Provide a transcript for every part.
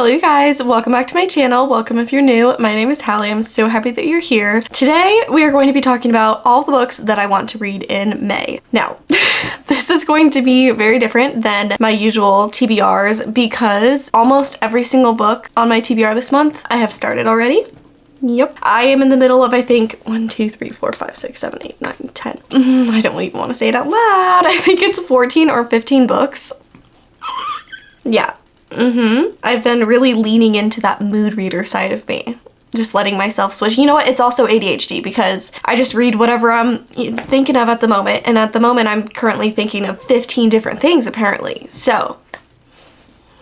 Hello you guys, welcome back to my channel. Welcome if you're new. My name is Hallie. I'm so happy that you're here. Today we are going to be talking about all the books that I want to read in May. Now, this is going to be very different than my usual TBRs because almost every single book on my TBR this month I have started already. Yep. I am in the middle of, I think, 1, 2, 3, 4, 5, 6, 7, 8, 9, 10. I don't even want to say it out loud. I think it's 14 or 15 books. Yeah. I've been really leaning into that mood reader side of me. Just letting myself switch. You know what? It's also ADHD because I just read whatever I'm thinking of at the moment. And at the moment, I'm currently thinking of 15 different things, apparently. So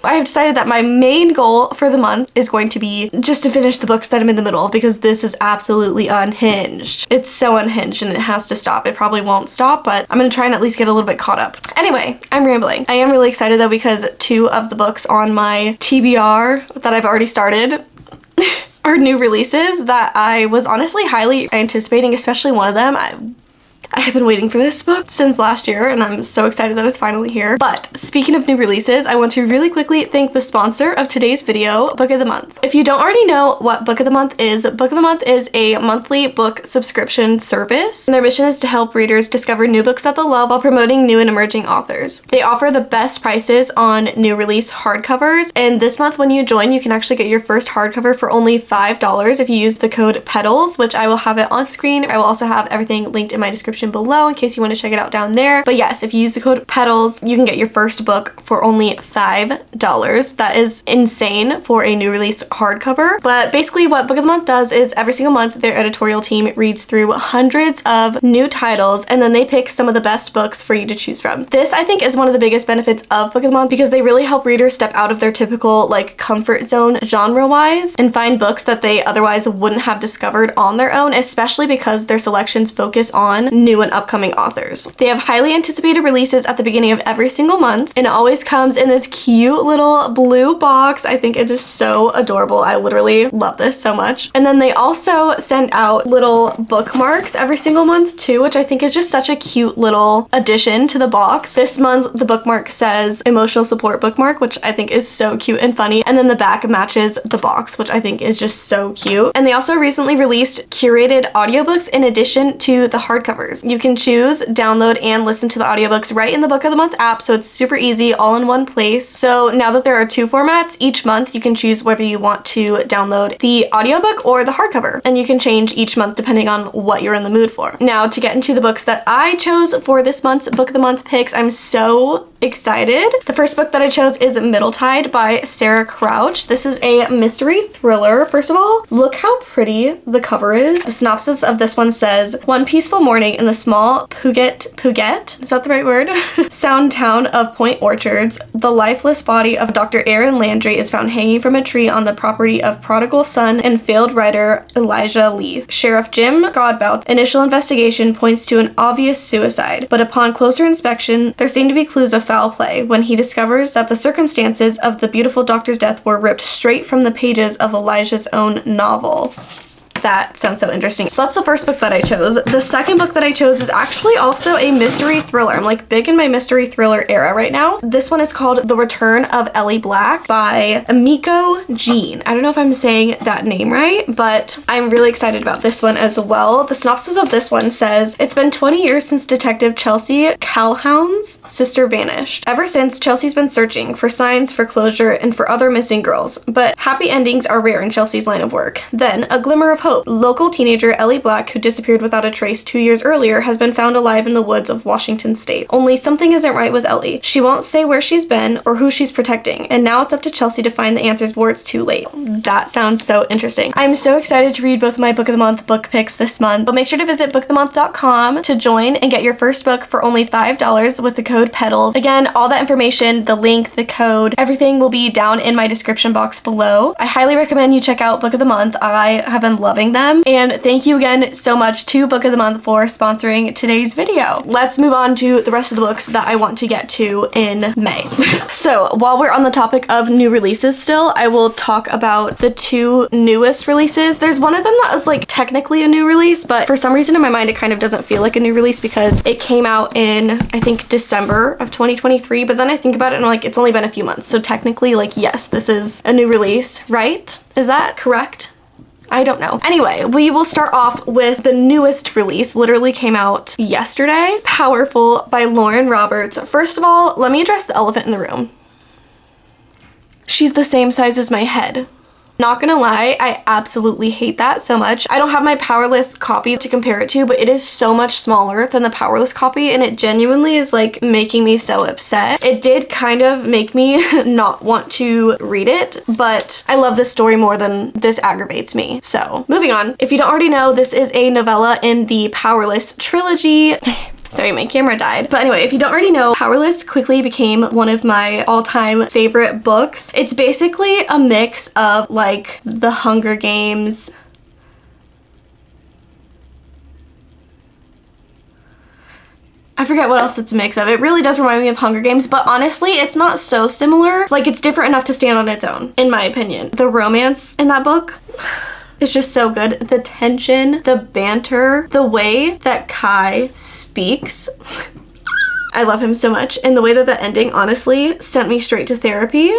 I have decided that my main goal for the month is going to be just to finish the books that I'm in the middle of because this is absolutely unhinged. It's so unhinged and it has to stop. It probably won't stop, but I'm gonna try and at least get a little bit caught up. Anyway, I'm rambling. I am really excited though because 2 of the books on my TBR that I've already started are new releases that I was honestly highly anticipating, especially one of them. I have been waiting for this book since last year and I'm so excited that it's finally here. But speaking of new releases, I want to really quickly thank the sponsor of today's video, Book of the Month. If you don't already know what Book of the Month is a monthly book subscription service. And their mission is to help readers discover new books that they'll love while promoting new and emerging authors. They offer the best prices on new release hardcovers, and this month when you join, you can actually get your first hardcover for only $5 if you use the code PETALS, which I will have it on screen. I will also have everything linked in my description below in case you want to check it out down there. But yes, if you use the code PETALS, you can get your first book for only $5. That is insane for a new release hardcover. But basically what Book of the Month does is every single month their editorial team reads through hundreds of new titles and then they pick some of the best books for you to choose from. This I think is one of the biggest benefits of Book of the Month because they really help readers step out of their typical like comfort zone genre-wise and find books that they otherwise wouldn't have discovered on their own, especially because their selections focus on new and upcoming authors. They have highly anticipated releases at the beginning of every single month and it always comes in this cute little blue box. I think it's just so adorable. I literally love this so much. And then they also send out little bookmarks every single month too, which I think is just such a cute little addition to the box. This month the bookmark says emotional support bookmark, which I think is so cute and funny. And then the back matches the box, which I think is just so cute. And they also recently released curated audiobooks in addition to the hardcovers. You can choose, download, and listen to the audiobooks right in the Book of the Month app, so it's super easy, all in one place. So now that there are 2 formats, each month you can choose whether you want to download the audiobook or the hardcover, and you can change each month depending on what you're in the mood for. Now to get into the books that I chose for this month's Book of the Month picks, I'm so excited. The first book that I chose is Middletide by Sarah Crouch. This is a mystery thriller. First of all, look how pretty the cover is. The synopsis of this one says, one peaceful morning in the small Puget, is that the right word? Sound town of Point Orchards, the lifeless body of Dr. Aaron Landry is found hanging from a tree on the property of prodigal son and failed writer Elijah Leith. Sheriff Jim Godbout's initial investigation points to an obvious suicide, but upon closer inspection, there seem to be clues of foul play when he discovers that the circumstances of the beautiful doctor's death were ripped straight from the pages of Elijah's own novel. That sounds so interesting. So that's the first book that I chose. The second book that I chose is actually also a mystery thriller. I'm like big in my mystery thriller era right now. This one is called The Return of Ellie Black by Emiko Jean. I don't know if I'm saying that name right, but I'm really excited about this one as well. The synopsis of this one says, it's been 20 years since Detective Chelsea Calhoun's sister vanished. Ever since, Chelsea's been searching for signs, for closure, and for other missing girls. But happy endings are rare in Chelsea's line of work. Then, a glimmer of hope. Local teenager Ellie Black, who disappeared without a trace 2 years earlier, has been found alive in the woods of Washington State. Only something isn't right with Ellie. She won't say where she's been or who she's protecting, and now it's up to Chelsea to find the answers before it's too late. That sounds so interesting. I'm so excited to read both my Book of the Month book picks this month, but make sure to visit bookofthemonth.com to join and get your first book for only $5 with the code PETALS. Again, all that information, the link, the code, everything will be down in my description box below. I highly recommend you check out Book of the Month. I have been loving loving them. And thank you again so much to Book of the Month for sponsoring today's video. Let's move on to the rest of the books that I want to get to in May. So while we're on the topic of new releases still, I will talk about the two newest releases. There's one of them that is like technically a new release, but for some reason in my mind it kind of doesn't feel like a new release because it came out in, I think, December of 2023, but then I think about it and I'm like, it's only been a few months. So technically, like, yes, this is a new release, right? Is that correct? I don't know. Anyway, we will start off with the newest release, literally came out yesterday, Powerful by Lauren Roberts. First of all, let me address the elephant in the room. She's the same size as my head. Not gonna lie, I absolutely hate that so much. I don't have my Powerless copy to compare it to, but it is so much smaller than the Powerless copy and it genuinely is like making me so upset. It did kind of make me not want to read it, but I love this story more than this aggravates me. So moving on. If you don't already know, this is a novella in the Powerless trilogy. Sorry, my camera died. But anyway, if you don't already know, Powerless quickly became one of my all-time favorite books. It's basically a mix of like the Hunger Games, I forget what else it's a mix of. It really does remind me of Hunger Games, but honestly, it's not so similar. Like, it's different enough to stand on its own, in my opinion. The romance in that book, it's just so good. The tension, the banter, the way that Kai speaks. I love him so much. And the way that the ending honestly sent me straight to therapy.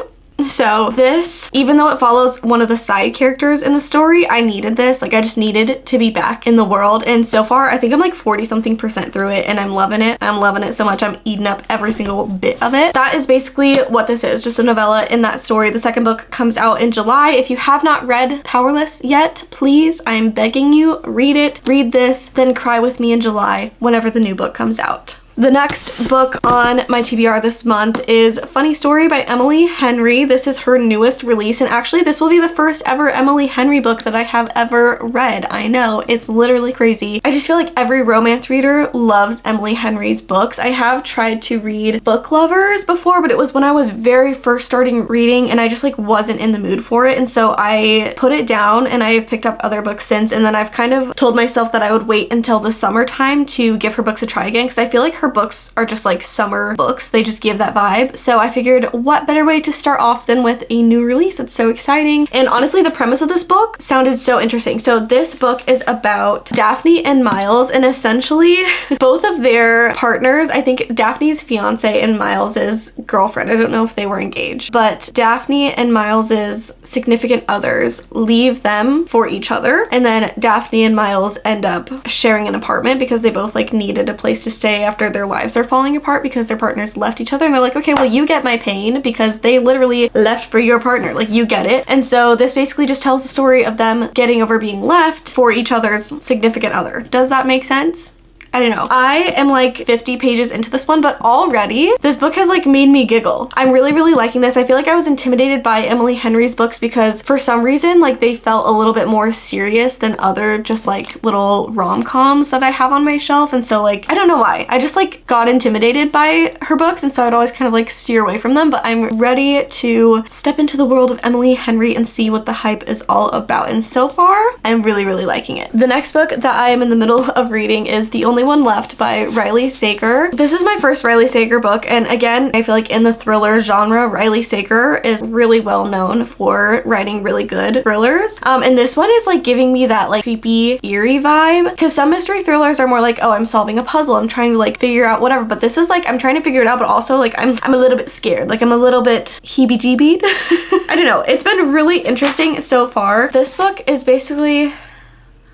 So this, even though it follows one of the side characters in the story, I needed this. Like, I just needed to be back in the world. And so far, I think I'm like 40-something% through it and I'm loving it. I'm loving it so much. I'm eating up every single bit of it. That is basically what this is, just a novella in that story. The second book comes out in July. If you have not read Powerless yet, please, I'm begging you, read it, read this, then cry with me in July whenever the new book comes out. The next book on my TBR this month is Funny Story by Emily Henry. This is her newest release, and actually this will be the first ever Emily Henry book that I have ever read. I know, it's literally crazy. I just feel like every romance reader loves Emily Henry's books. I have tried to read Book Lovers before, but it was when I was very first starting reading and I just like wasn't in the mood for it, and so I put it down and I've picked up other books since, and then I've kind of told myself that I would wait until the summertime to give her books a try again because I feel like her books are just like summer books. They just give that vibe. So I figured what better way to start off than with a new release. It's so exciting. And honestly, the premise of this book sounded so interesting. So this book is about Daphne and Miles, and essentially both of their partners, I think Daphne's fiance and Miles's girlfriend, I don't know if they were engaged, but Daphne and Miles's significant others leave them for each other. And then Daphne and Miles end up sharing an apartment because they both like needed a place to stay after their lives are falling apart because their partners left each other, and they're like, okay, well, you get my pain because they literally left for your partner, like, you get it. And so this basically just tells the story of them getting over being left for each other's significant other. Does that make sense? I don't know. I am like 50 pages into this one, but already this book has like made me giggle. I'm really, really liking this. I feel like I was intimidated by Emily Henry's books because for some reason, like, they felt a little bit more serious than other just like little rom-coms that I have on my shelf. And so like, I don't know why. I just like got intimidated by her books, and so I'd always kind of like steer away from them, but I'm ready to step into the world of Emily Henry and see what the hype is all about. And so far, I'm really, really liking it. The next book that I am in the middle of reading is The Only One Left by Riley Sager. This is my first Riley Sager book, and again, I feel like in the thriller genre, Riley Sager is really well known for writing really good thrillers. And this one is like giving me that like creepy, eerie vibe, because some mystery thrillers are more like, oh, I'm solving a puzzle, I'm trying to like figure out whatever, but this is like, I'm trying to figure it out, but also like I'm a little bit scared, like I'm a little bit heebie-jeebied. I don't know, it's been really interesting so far. This book is basically,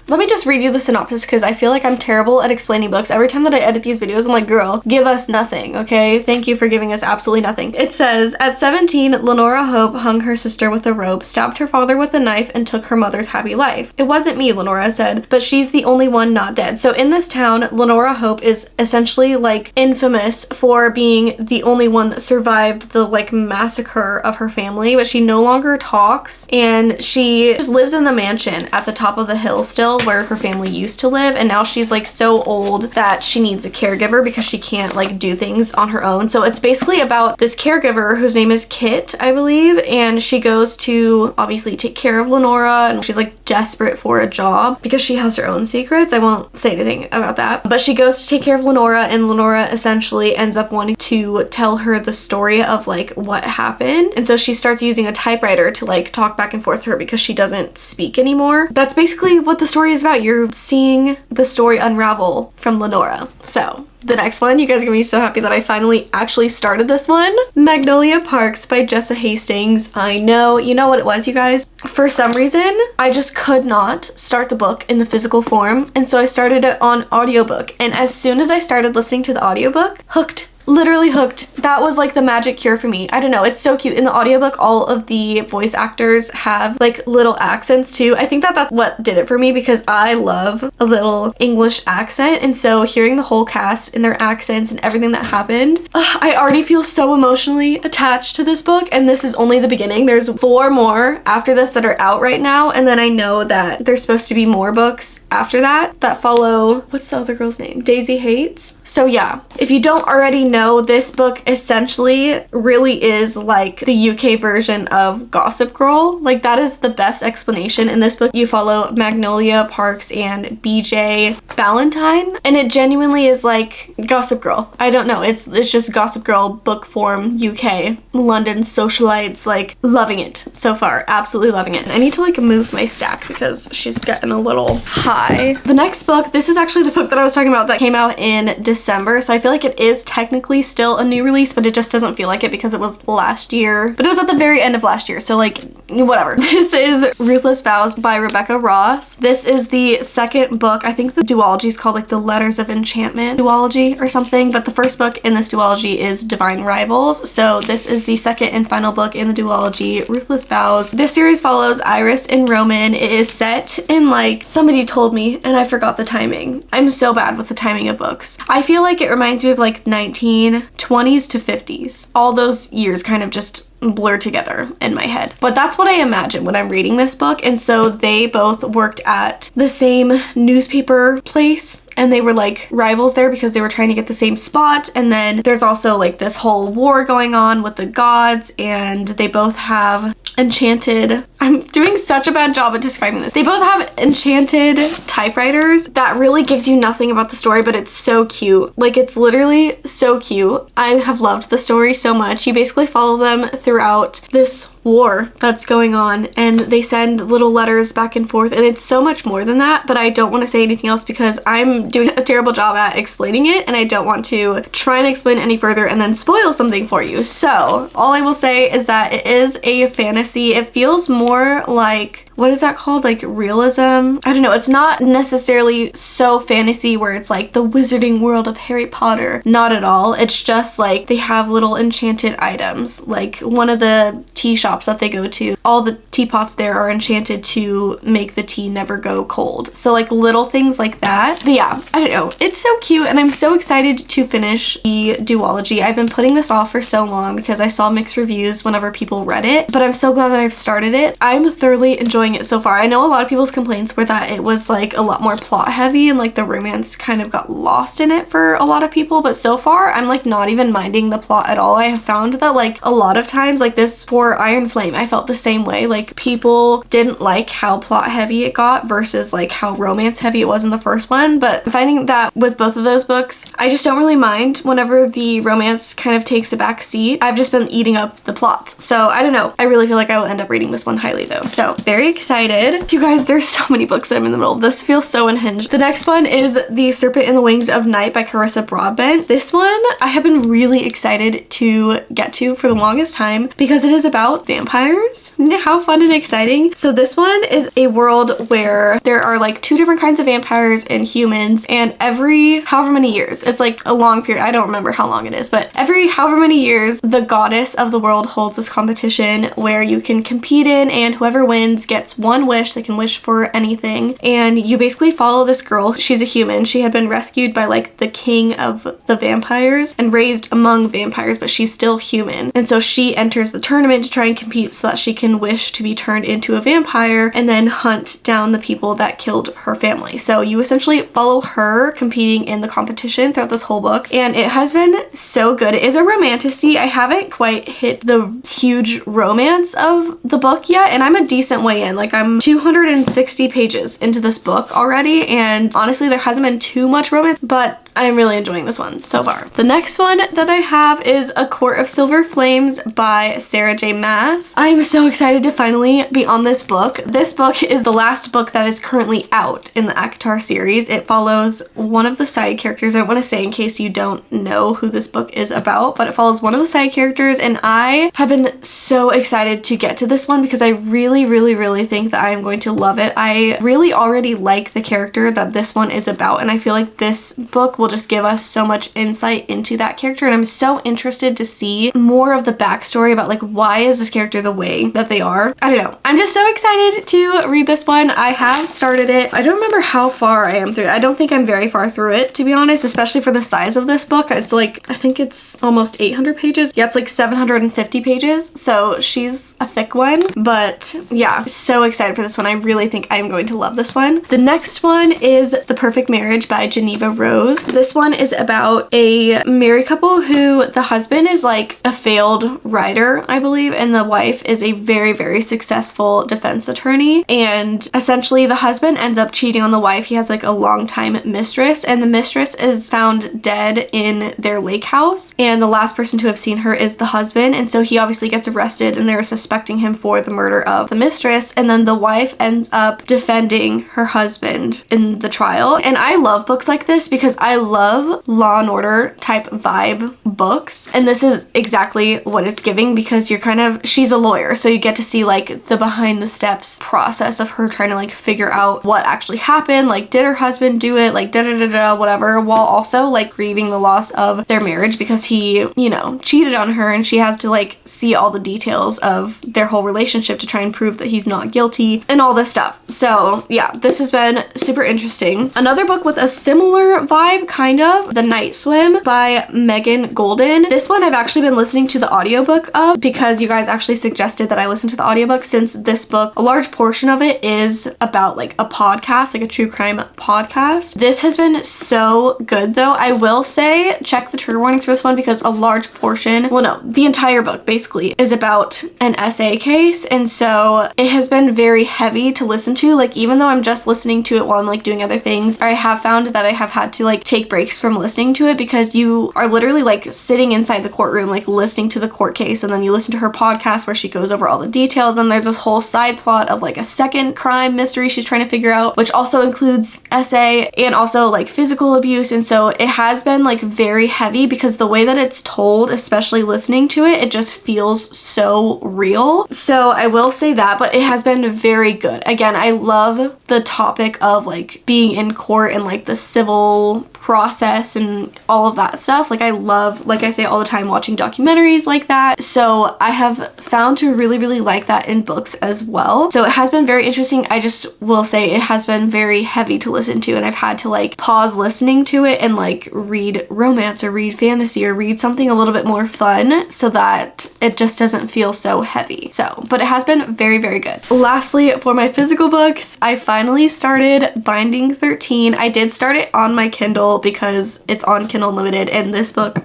let me just read you the synopsis because I feel like I'm terrible at explaining books. Every time that I edit these videos, I'm like, girl, give us nothing, okay? Thank you for giving us absolutely nothing. It says, at 17, Lenora Hope hung her sister with a rope, stabbed her father with a knife, and took her mother's happy life. It wasn't me, Lenora said, but she's the only one not dead. So in this town, Lenora Hope is essentially like infamous for being the only one that survived the like massacre of her family, but she no longer talks, and she just lives in the mansion at the top of the hill still, Riverdale where her family used to live, and now she's like so old that she needs a caregiver because she can't like do things on her own. So it's basically about this caregiver whose name is Kit, I believe, and she goes to obviously take care of Lenora, and she's like desperate for a job because she has her own secrets. I won't say anything about that, but she goes to take care of Lenora, and Lenora essentially ends up wanting to tell her the story of like what happened, and so she starts using a typewriter to like talk back and forth to her because she doesn't speak anymore. That's basically what the story is about. You're seeing the story unravel from Lenora. So the next one, you guys are gonna be so happy that I finally actually started this one. Magnolia Parks by Jessa Hastings. I know, you know what it was, you guys? For some reason, I just could not start the book in the physical form, and so I started it on audiobook, and as soon as I started listening to the audiobook, hooked. Literally hooked. That was like the magic cure for me. I don't know, it's so cute. In the audiobook, all of the voice actors have like little accents too. I think that that's what did it for me because I love a little English accent, and so hearing the whole cast and their accents and everything that happened, I already feel so emotionally attached to this book, and this is only the beginning. There's 4 more after this that are out right now, and then I know that there's supposed to be more books after that that follow, what's the other girl's name? Daisy Hates. So yeah, if you don't already know, this book essentially really is like the UK version of Gossip Girl. Like that is the best explanation. In this book, you follow Magnolia Parks and BJ Ballantyne, and it genuinely is like Gossip Girl. I don't know, it's just Gossip Girl book form, UK, London socialites, like loving it so far, absolutely loving it. I need to like move my stack because she's getting a little high. The next book, this is actually the book that I was talking about that came out in December, so I feel like it is technically still a new release, but it just doesn't feel like it because it was last year, but it was at the very end of last year, so like whatever. This is Ruthless Vows by Rebecca Ross. This is the second book. I think the duology is called like the Letters of Enchantment duology or something, but the first book in this duology is Divine Rivals, so this is the second and final book in the duology, Ruthless Vows. This series follows Iris and Roman. It is set in like, somebody told me and I forgot the timing. I'm so bad with the timing of books. I feel like it reminds me of like 1920s to 50s. All those years kind of just blur together in my head. But that's what I imagine when I'm reading this book. And so they both worked at the same newspaper place, and they were like rivals there because they were trying to get the same spot. And then there's also like this whole war going on with the gods, and they both have enchanted, I'm doing such a bad job at describing this. They both have enchanted typewriters that really gives you nothing about the story, but it's so cute. Like it's literally so cute. I have loved the story so much. You basically follow them throughout this war that's going on, and they send little letters back and forth, and it's so much more than that, but I don't want to say anything else because I'm doing a terrible job at explaining it, and I don't want to try and explain any further and then spoil something for you. So all I will say is that it is a fantasy. It feels more like, what is that called? Like realism? I don't know. It's not necessarily so fantasy where it's like the wizarding world of Harry Potter. Not at all. It's just like they have little enchanted items. Like one of the tea shops that they go to, all the teapots there are enchanted to make the tea never go cold. So like little things like that. But yeah, I don't know. It's so cute, and I'm so excited to finish the duology. I've been putting this off for so long because I saw mixed reviews whenever people read it, but I'm so glad that I've started it. I'm thoroughly enjoying it so far. I know a lot of people's complaints were that it was like a lot more plot heavy and like the romance kind of got lost in it for a lot of people, but so far I'm like not even minding the plot at all. I have found that like a lot of times, like this for Iron Flame, I felt the same way. Like people didn't like how plot heavy it got versus like how romance heavy it was in the first one, but I'm finding that with both of those books, I just don't really mind whenever the romance kind of takes a back seat. I've just been eating up the plots. So I don't know. I really feel like I will end up reading this one highly though. So very excited. You guys, there's so many books that I'm in the middle of. This feels so unhinged. The next one is The Serpent in the Wings of Night by Carissa Broadbent. This one I have been really excited to get to for the longest time because it is about vampires. How fun and exciting. So this one is a world where there are like 2 different kinds of vampires and humans, and every however many years, it's like a long period, I don't remember how long it is, but every however many years, the goddess of the world holds this competition where you can compete in, and whoever wins gets one wish. They can wish for anything, and you basically follow this girl. She's a human. She had been rescued by like the king of the vampires and raised among vampires, but she's still human, and so she enters the tournament to try and compete so that she can wish to be turned into a vampire and then hunt down the people that killed her family. So you essentially follow her competing in the competition throughout this whole book, and it has been so good. It is a romantasy. I haven't quite hit the huge romance of the book yet, and I'm a decent way in. Like, I'm 260 pages into this book already, and honestly there hasn't been too much romance, but I'm really enjoying this one so far. The next one that I have is A Court of Silver Flames by Sarah J. Maas. I'm so excited to finally be on this book. This book is the last book that is currently out in the a.k.a. series. It follows one of the side characters. I don't want to say in case you don't know who this book is about, but it follows one of the side characters, and I have been so excited to get to this one because I really think that I am going to love it. I really already like the character that this one is about, and I feel like this book will just give us so much insight into that character, and I'm so interested to see more of the backstory about like why is this character the way that they are. I don't know. I'm just so excited to read this one. I have started it. I don't remember how far I am through it. I don't think I'm very far through it, to be honest, especially for the size of this book. It's like, I think it's almost 800 pages. Yeah, it's like 750 pages, so she's a thick one, but yeah, so excited for this one. I really think I'm going to love this one. The next one is The Perfect Marriage by Geneva Rose. This one is about a married couple who the husband is like a failed writer, I believe, and the wife is a very successful defense attorney, and essentially the husband ends up cheating on the wife. He has like a longtime mistress, and the mistress is found dead in their lake house, and the last person to have seen her is the husband, and so he obviously gets arrested and they're suspecting him for the murder of the mistress, and then the wife ends up defending her husband in the trial. And I love books like this because I love Law and Order type vibe books, and this is exactly what it's giving because you're kind of, she's a lawyer, so you get to see like the behind the steps process of her trying to like figure out what actually happened, like did her husband do it, like whatever, while also like grieving the loss of their marriage because he, you know, cheated on her, and she has to like see all the details of their whole relationship to try and prove that he's not guilty and all this stuff. So yeah, this has been super interesting. Another book with a similar vibe, kind of, The Night Swim by Megan Golden. This one I've actually been listening to the audiobook of because you guys actually suggested that I listen to the audiobook, since this book, a large portion of it is about like a podcast, like a true crime podcast. This has been so good though. I will say check the trigger warnings for this one because a large portion, well no, the entire book basically is about an essay case, and so it has been very heavy to listen to. Like, even though I'm just listening to it while I'm like doing other things, I have found that I have had to like take breaks from listening to it because you are literally like sitting inside the courtroom like listening to the court case, and then you listen to her podcast where she goes over all the details, and there's this whole side plot of like a second crime mystery she's trying to figure out, which also includes essay and also like physical abuse. And so it has been like very heavy because the way that it's told, especially listening to it, it just feels so real. So I will say that, but it has been very good. Again, I love the topic of like being in court and like the civil process and all of that stuff. Like, I love, like I say all the time, watching documentaries like that. So I have found to really like that in books as well. So it has been very interesting. I just will say it has been very heavy to listen to, and I've had to like pause listening to it and like read romance or read fantasy or read something a little bit more fun so that it just doesn't feel so heavy. So, but it has been very good. Lastly, for my physical books, I finally started Binding 13. I did start it on my Kindle because it's on Kindle Unlimited, and this book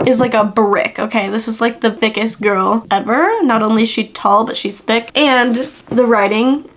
is like a brick, okay? This is like the thickest girl ever. Not only is she tall, but she's thick, and the writing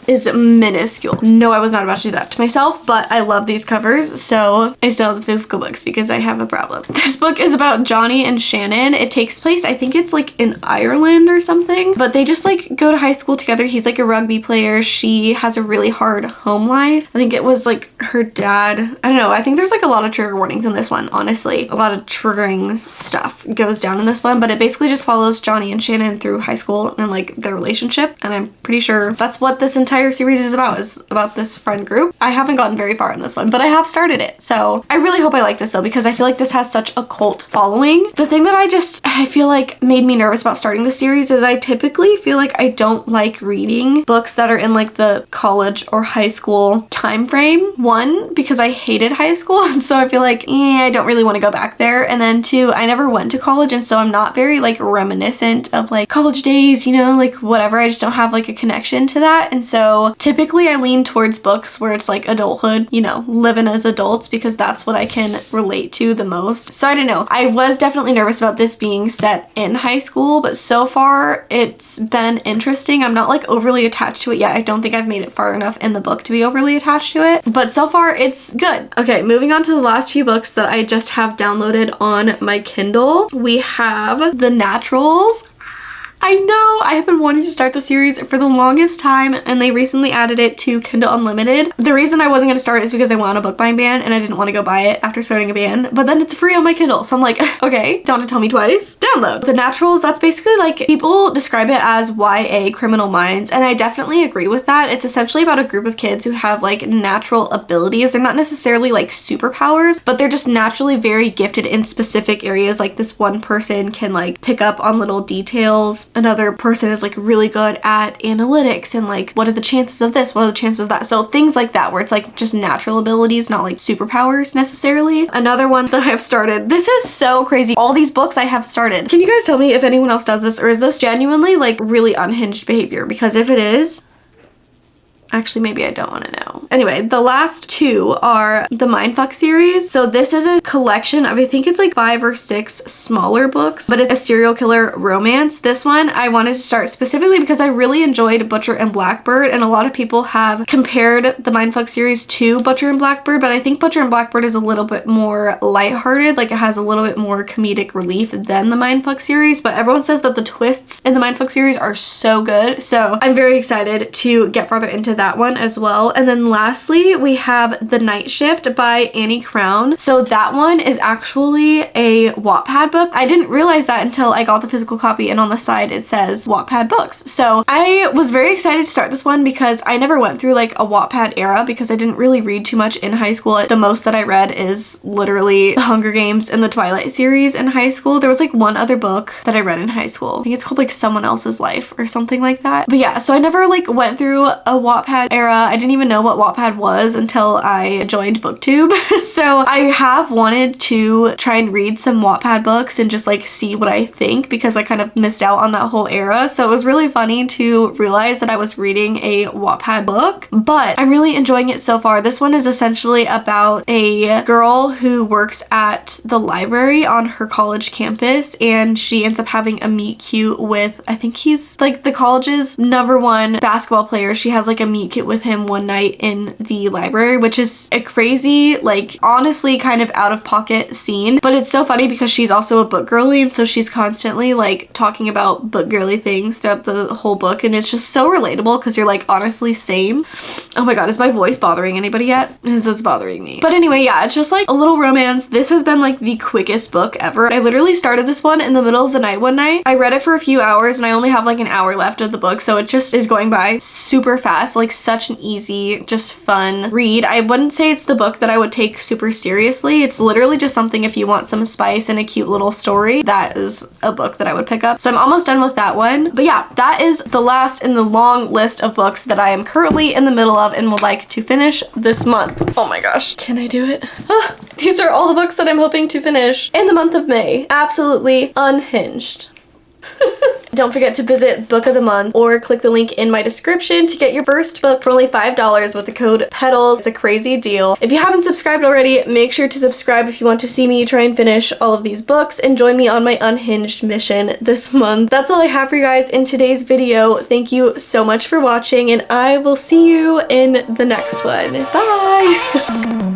is minuscule. No, I was not about to do that to myself, but I love these covers, so I still have the physical books because I have a problem. This book is about Johnny and Shannon. It takes place, I think it's like in Ireland or something, but they just like go to high school together. He's like a rugby player. She has a really hard home life. I think it was like her dad. I don't know. I think there's like a lot of trigger warnings in this one, honestly. A lot of triggering stuff goes down in this one, but it basically just follows Johnny and Shannon through high school and like their relationship, and I'm pretty sure that's what this entire entire series is about this friend group. I haven't gotten very far in this one, but I have started it. So I really hope I like this though, because I feel like this has such a cult following. The thing that I feel like made me nervous about starting the series is I typically feel like I don't like reading books that are in like the college or high school time frame. One, because I hated high school, and so I feel like I don't really want to go back there. And then two, I never went to college, and so I'm not very like reminiscent of like college days, you know, like whatever. I just don't have like a connection to that. And so typically I lean towards books where it's like adulthood, you know, living as adults, because that's what I can relate to the most. So I don't know. I was definitely nervous about this being set in high school, but so far it's been interesting. I'm not like overly attached to it yet. I don't think I've made it far enough in the book to be overly attached to it, but so far it's good. Okay, moving on to the last few books that I just have downloaded on my Kindle. We have The Naturals. I know, I have been wanting to start the series for the longest time, and they recently added it to Kindle Unlimited. The reason I wasn't going to start is because I went on a book buying ban and I didn't want to go buy it after starting a ban, but then it's free on my Kindle, so I'm like, okay, don't have to tell me twice. Download. The Naturals, that's basically like, people describe it as YA Criminal Minds, and I definitely agree with that. It's essentially about a group of kids who have like natural abilities. They're not necessarily like superpowers, but they're just naturally very gifted in specific areas. Like this one person can like pick up on little details. Another person is like really good at analytics and like what are the chances of this, what are the chances of that, so things like that where it's like just natural abilities, not like superpowers necessarily. Another one that I have started, this is so crazy, all these books I have started. Can you guys tell me if anyone else does this, or is this genuinely like really unhinged behavior? Because if it is, actually, maybe I don't want to know. Anyway, the last two are the Mindfuck series. So this is a collection of, I think it's like 5 or 6 smaller books, but it's a serial killer romance. This one I wanted to start specifically because I really enjoyed Butcher and Blackbird, and a lot of people have compared the Mindfuck series to Butcher and Blackbird, but I think Butcher and Blackbird is a little bit more lighthearted, like it has a little bit more comedic relief than the Mindfuck series, but everyone says that the twists in the Mindfuck series are so good, so I'm very excited to get farther into that one as well. And then lastly, we have The Night Shift by Annie Crown. So that one is actually a Wattpad book. I didn't realize that until I got the physical copy, and on the side it says Wattpad books. So I was very excited to start this one because I never went through like a Wattpad era because I didn't really read too much in high school. The most that I read is literally The Hunger Games and the Twilight series in high school. There was like one other book that I read in high school. I think it's called like Someone Else's Life or something like that. But yeah, so I never like went through a Wattpad era. I didn't even know what Wattpad was until I joined BookTube. So I have wanted to try and read some Wattpad books and just like see what I think, because I kind of missed out on that whole era. So it was really funny to realize that I was reading a Wattpad book, but I'm really enjoying it so far. This one is essentially about a girl who works at the library on her college campus, and she ends up having a meet cute with, I think he's like the college's #1 basketball player. She has like a meet cute with him one night in the library, which is a crazy, like honestly kind of out of pocket scene, but it's so funny because she's also a book girly, and so she's constantly like talking about book girly things throughout the whole book, and it's just so relatable because you're like honestly same. Oh my god, is my voice bothering anybody yet? It's bothering me. But anyway, yeah, it's just like a little romance. This has been like the quickest book ever. I literally started this one in the middle of the night one night. I read it for a few hours and I only have like an hour left of the book, so it just is going by super fast. Like such an easy, just fun read. I wouldn't say it's the book that I would take super seriously. It's literally just something if you want some spice and a cute little story, that is a book that I would pick up. So I'm almost done with that one. But yeah, that is the last in the long list of books that I am currently in the middle of and would like to finish this month. Oh my gosh, can I do it? These are all the books that I'm hoping to finish in the month of May. Absolutely unhinged. Don't forget to visit Book of the Month or click the link in my description to get your first book for only $5 with the code PETALS. It's a crazy deal. If you haven't subscribed already, make sure to subscribe if you want to see me try and finish all of these books and join me on my unhinged mission this month. That's all I have for you guys in today's video. Thank you so much for watching, and I will see you in the next one. Bye!